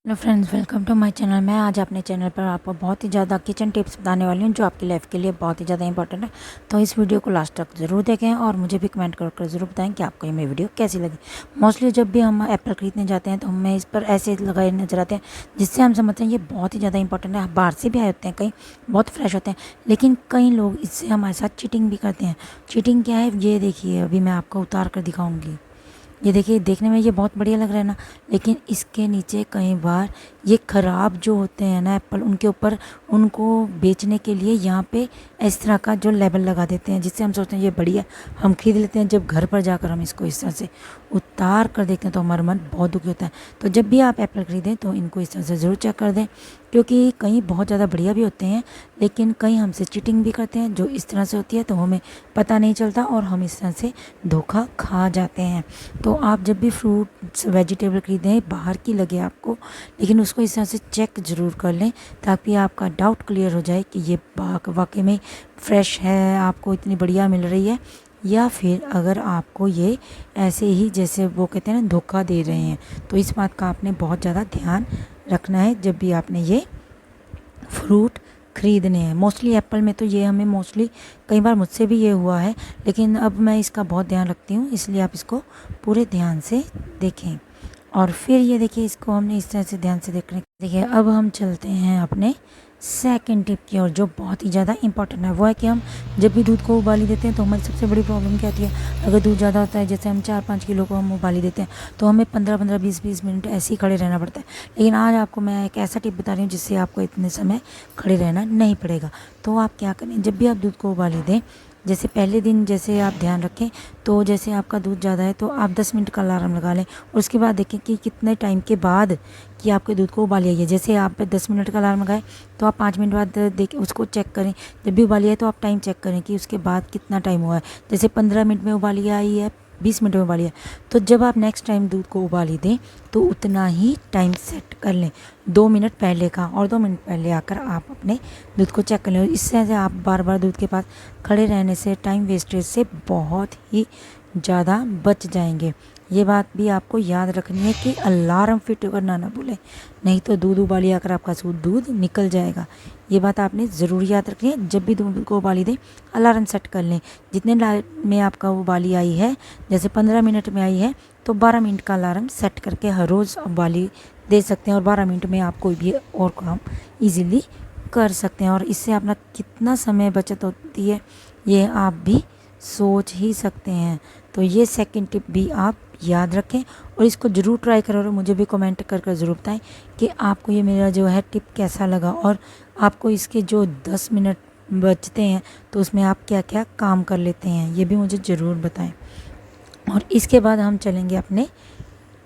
Hello friends, welcome to my channel. मैं आज अपने चैनल पर आपको बहुत ही ज़्यादा किचन टिप्स बताने वाली हूँ जो आपकी लाइफ के लिए बहुत ही ज़्यादा इंपॉर्टेंट है। तो इस वीडियो को लास्ट तक ज़रूर देखें और मुझे भी कमेंट कर ज़रूर बताएं कि आपको ये मेरी वीडियो कैसी लगी। मोस्टली जब भी हम एप्पल खरीदने जाते हैं तो हमें इस पर ऐसे लगाए नजर आते हैं जिससे हम समझते हैं ये बहुत ही ज़्यादा इंपॉर्टेंट है। बाहर से भी आए होते हैं, कई बहुत फ्रेश होते हैं, लेकिन कई लोग इससे हमारे साथ चीटिंग भी करते हैं। चीटिंग क्या है ये देखिए, अभी मैं आपको उतार कर दिखाऊँगी। ये देखिए, देखने में ये बहुत बढ़िया लग रहा है ना, लेकिन इसके नीचे कई बार ये ख़राब जो होते हैं ना एप्पल, उनके ऊपर उनको बेचने के लिए यहाँ पे इस तरह का जो लेबल लगा देते हैं जिससे हम सोचते हैं ये बढ़िया, हम खरीद लेते हैं। जब घर पर जाकर हम इसको इस तरह से उतार कर देखते हैं तो हमारा मन बहुत दुखी होता है। तो जब भी आप एप्पल खरीदें तो इनको इस तरह से ज़रूर चेक कर दें, क्योंकि कई बहुत ज़्यादा बढ़िया भी होते हैं लेकिन कई हमसे चीटिंग भी करते हैं जो इस तरह से होती है, तो हमें पता नहीं चलता और हम इस तरह से धोखा खा जाते हैं। तो आप जब भी फ्रूट्स वेजिटेबल खरीदें, बाहर की लगे आपको, लेकिन उसको इस तरह से चेक ज़रूर कर लें ताकि आपका डाउट क्लियर हो जाए कि ये वाकई में फ्रेश है, आपको इतनी बढ़िया मिल रही है, या फिर अगर आपको ये ऐसे ही जैसे वो कहते हैं ना धोखा दे रहे हैं। तो इस बात का आपने बहुत ज़्यादा ध्यान रखना है जब भी आपने ये फ्रूट खरीदने हैं। मोस्टली एप्पल में तो ये हमें मोस्टली कई बार मुझसे भी ये हुआ है, लेकिन अब मैं इसका बहुत ध्यान रखती हूँ, इसलिए आप इसको पूरे ध्यान से देखें। और फिर ये देखिए, इसको हमने इस तरह से ध्यान से देखने देखिए। अब हम चलते हैं अपने सेकंड टिप की ओर जो बहुत ही ज़्यादा इंपॉर्टेंट है। वो है कि हम जब भी दूध को उबाली देते हैं तो हमारी सबसे बड़ी प्रॉब्लम क्या होती है, अगर दूध ज़्यादा होता है, जैसे हम 4-5 किलो को हम उबाली देते हैं तो हमें 15-15 20-20 मिनट ऐसे ही खड़े रहना पड़ता है। लेकिन आज आपको मैं एक ऐसा टिप बता रही हूँ जिससे आपको इतने समय खड़े रहना नहीं पड़ेगा। तो आप क्या करें, जब भी आप दूध को उबाली दें, जैसे पहले दिन जैसे आप ध्यान रखें, तो जैसे आपका दूध ज़्यादा है तो आप 10 मिनट का अलार्म लगा लें और उसके बाद देखें कि कितने टाइम के बाद कि आपके दूध को उबाली आई है। जैसे आप 10 मिनट का अलार्म लगाए तो आप 5 मिनट बाद देखें, उसको चेक करें। जब भी उबाली है तो आप टाइम चेक करें कि उसके बाद कितना टाइम हुआ है। जैसे 15 मिनट में उबाली आई है, 20 मिनट में उबाली है, तो जब आप नेक्स्ट टाइम दूध को उबाली दें तो उतना ही टाइम सेट कर लें, 2 मिनट पहले का, और 2 मिनट पहले आकर आप अपने दूध को चेक कर लें। और इससे आप बार बार दूध के पास खड़े रहने से, टाइम वेस्टेज से बहुत ही ज़्यादा बच जाएंगे। ये बात भी आपको याद रखनी है कि अलार्म फिट करना ना भूलें, नहीं तो दूध उबाली आकर आपका दूध निकल जाएगा। ये बात आपने ज़रूर याद रखनी है। जब भी दूध को उबाली दें अलार्म सेट कर लें। जितने में आपका उबाली आई है, जैसे 15 मिनट में आई है तो 12 मिनट का अलार्म सेट करके हर रोज़ उबाली दे सकते हैं और 12 मिनट में आप कोई भी और काम ईजीली कर सकते हैं। और इससे अपना कितना समय बचत होती है ये आप भी सोच ही सकते हैं। तो ये सेकंड टिप भी आप याद रखें और इसको ज़रूर ट्राई करें और मुझे भी कमेंट कर ज़रूर बताएं कि आपको ये मेरा जो है टिप कैसा लगा और आपको इसके जो 10 मिनट बचते हैं तो उसमें आप क्या क्या काम कर लेते हैं, ये भी मुझे ज़रूर बताएं। और इसके बाद हम चलेंगे अपने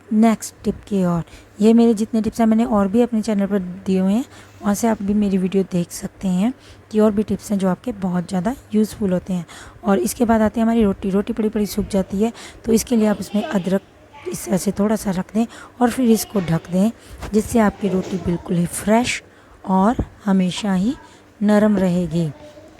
नेक्स्ट टिप की ओर। ये मेरे जितने टिप्स हैं मैंने और भी अपने चैनल पर दिए हुए हैं, वहाँ से आप भी मेरी वीडियो देख सकते हैं कि और भी टिप्स हैं जो आपके बहुत ज़्यादा यूज़फुल होते हैं। और इसके बाद आते हैं हमारी रोटी बड़ी बड़ी सूख जाती है, तो इसके लिए आप इसमें अदरक इस तरह से थोड़ा सा रख दें और फिर इसको ढक दें, जिससे आपकी रोटी बिल्कुल ही फ्रेश और हमेशा ही नरम रहेगी।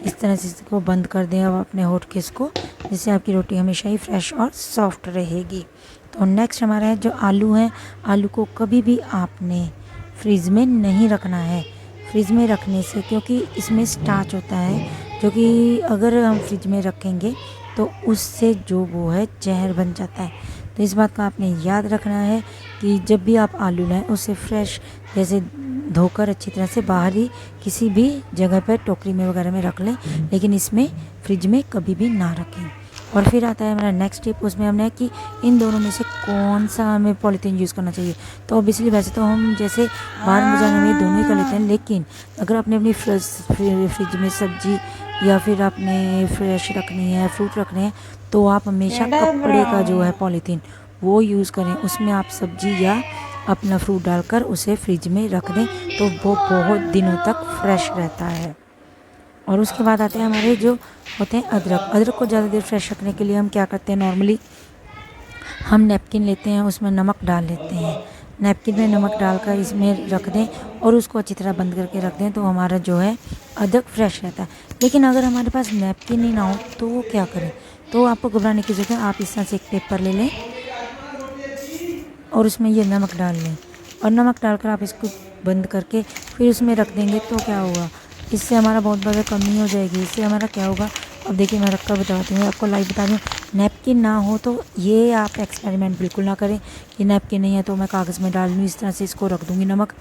इस तरह से इसको बंद कर दें अब अपने होठ के इसको, जिससे आपकी रोटी हमेशा ही फ्रेश और सॉफ्ट रहेगी। तो नेक्स्ट हमारा है जो आलू है। आलू को कभी भी आपने फ्रिज में नहीं रखना है। फ्रिज में रखने से, क्योंकि इसमें स्टार्च होता है जो कि अगर हम फ्रिज में रखेंगे तो उससे जो वो है जहर बन जाता है। तो इस बात का आपने याद रखना है कि जब भी आप आलू लाएं उसे फ्रेश जैसे धोकर अच्छी तरह से बाहर ही किसी भी जगह पर टोकरी में वगैरह में रख लें, लेकिन इसमें फ्रिज में कभी भी ना रखें। और फिर आता है हमारा नेक्स्ट टिप, उसमें हमने कि इन दोनों में से कौन सा हमें पॉलीथीन यूज़ करना चाहिए। तो ऑब्वियसली वैसे तो हम जैसे बाहर में जाने में दोनों ही कर लेते हैं, लेकिन अगर आपने अपनी फ्रिज में सब्जी या फिर आपने फ्रेश रखनी है, फ्रूट रखने हैं, तो आप हमेशा कपड़े का जो है पॉलीथीन वो यूज़ करें। उसमें आप सब्जी या अपना फ्रूट डालकर उसे फ्रिज में रख दें तो वो बहुत दिनों तक फ्रेश रहता है। और उसके बाद आते हैं हमारे जो होते हैं अदरक। अदरक को ज़्यादा देर फ्रेश रखने के लिए हम क्या करते हैं, नॉर्मली हम नैपकिन लेते हैं, उसमें नमक डाल लेते हैं। नैपकिन में नमक डालकर इसमें रख दें और उसको अच्छी तरह बंद करके रख दें तो हमारा जो है अदरक फ्रेश रहता है। लेकिन अगर हमारे पास नैपकिन ही ना हो तो वो क्या करें, तो आपको घबराने की ज़रूरत है। आप इस तरह से एक पेपर ले लें और उसमें ये नमक डाल लें और नमक डालकर आप इसको बंद करके फिर उसमें रख देंगे तो क्या होगा, इससे हमारा बहुत बड़ा कमी हो जाएगी। इससे हमारा क्या होगा, अब देखिए मैं रख कर बताती हूँ आपको, लाइव बता रही हूँ। नैपकिन ना हो तो ये आप एक्सपेरिमेंट बिल्कुल ना करें कि नैपकिन नहीं है तो मैं कागज़ में डाल लूँ, इस तरह से इसको रख दूँगी नमक,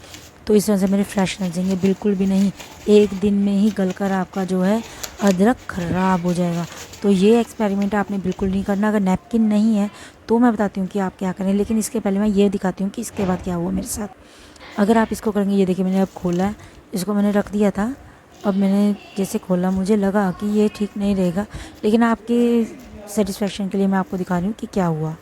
तो इस तरह से मेरे फ्रेश रह जाएंगे। बिल्कुल भी नहीं, एक दिन में ही गलकर आपका जो है अदरक ख़राब हो जाएगा। तो ये एक्सपेरिमेंट आपने बिल्कुल नहीं करना। अगर नैपकिन नहीं है तो मैं बताती हूँ कि आप क्या करें, लेकिन इसके पहले मैं ये दिखाती हूँ कि इसके बाद क्या हुआ मेरे साथ। अगर आप इसको करेंगे, ये देखिए मैंने अब खोला है, इसको मैंने रख दिया था, अब मैंने जैसे खोला मुझे लगा कि ये ठीक नहीं रहेगा, लेकिन आपके सेटिस्फेक्शन के लिए मैं आपको दिखा रही हूँ कि क्या हुआ।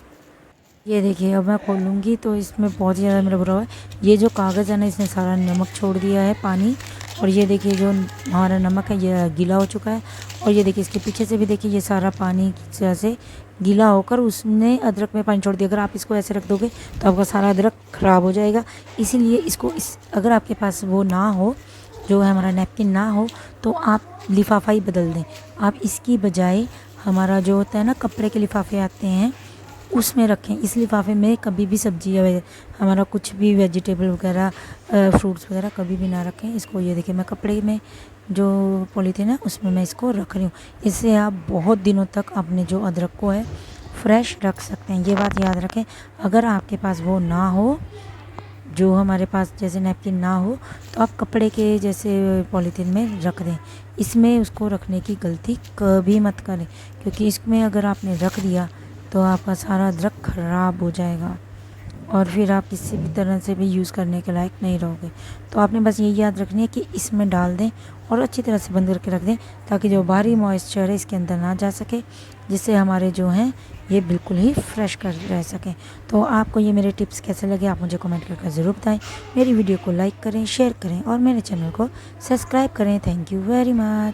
ये देखिए अब मैं खोलूँगी तो इसमें बहुत ही ज़्यादा मेरा बुरा हुआ है। ये जो कागज़ है ना, इसने सारा नमक छोड़ दिया है, पानी। और ये देखिए जो हमारा नमक है ये गीला हो चुका है। और ये देखिए इसके पीछे से भी देखिए ये सारा पानी की वजह से गीला होकर उसने अदरक में पानी छोड़ दिया। अगर आप इसको ऐसे रख दोगे तो आपका सारा अदरक ख़राब हो जाएगा। इसीलिए इसको अगर आपके पास वो ना हो, जो है हमारा नैपकिन ना हो, तो आप लिफाफा ही बदल दें। आप इसकी बजाय हमारा जो होता है ना कपड़े के लिफाफे आते हैं उसमें रखें। इस लिफाफे में कभी भी सब्जी या हमारा कुछ भी वेजिटेबल वगैरह फ्रूट्स वगैरह कभी भी ना रखें इसको। ये देखिए मैं कपड़े में जो पॉलीथीन है उसमें मैं इसको रख रही हूँ। इससे आप बहुत दिनों तक अपने जो अदरक को है फ्रेश रख सकते हैं। ये बात याद रखें। अगर आपके पास वो ना हो, जो हमारे पास जैसे नैपकिन ना हो, तो आप कपड़े के जैसे पॉलीथीन में रख दें। इसमें उसको रखने की गलती कभी मत करें, क्योंकि इसमें अगर आपने रख दिया तो आपका सारा अदरक ख़राब हो जाएगा और फिर आप किसी भी तरह से भी यूज़ करने के लायक नहीं रहोगे। तो आपने बस यही याद रखनी है कि इसमें डाल दें और अच्छी तरह से बंद करके रख दें, ताकि जो बाहरी मॉइस्चर है इसके अंदर ना जा सके, जिससे हमारे जो हैं ये बिल्कुल ही फ्रेश कर रह सकें। तो आपको ये मेरे टिप्स कैसे लगे आप मुझे कमेंट करके ज़रूर बताएं। मेरी वीडियो को लाइक करें, शेयर करें और मेरे चैनल को सब्सक्राइब करें। Thank you very much.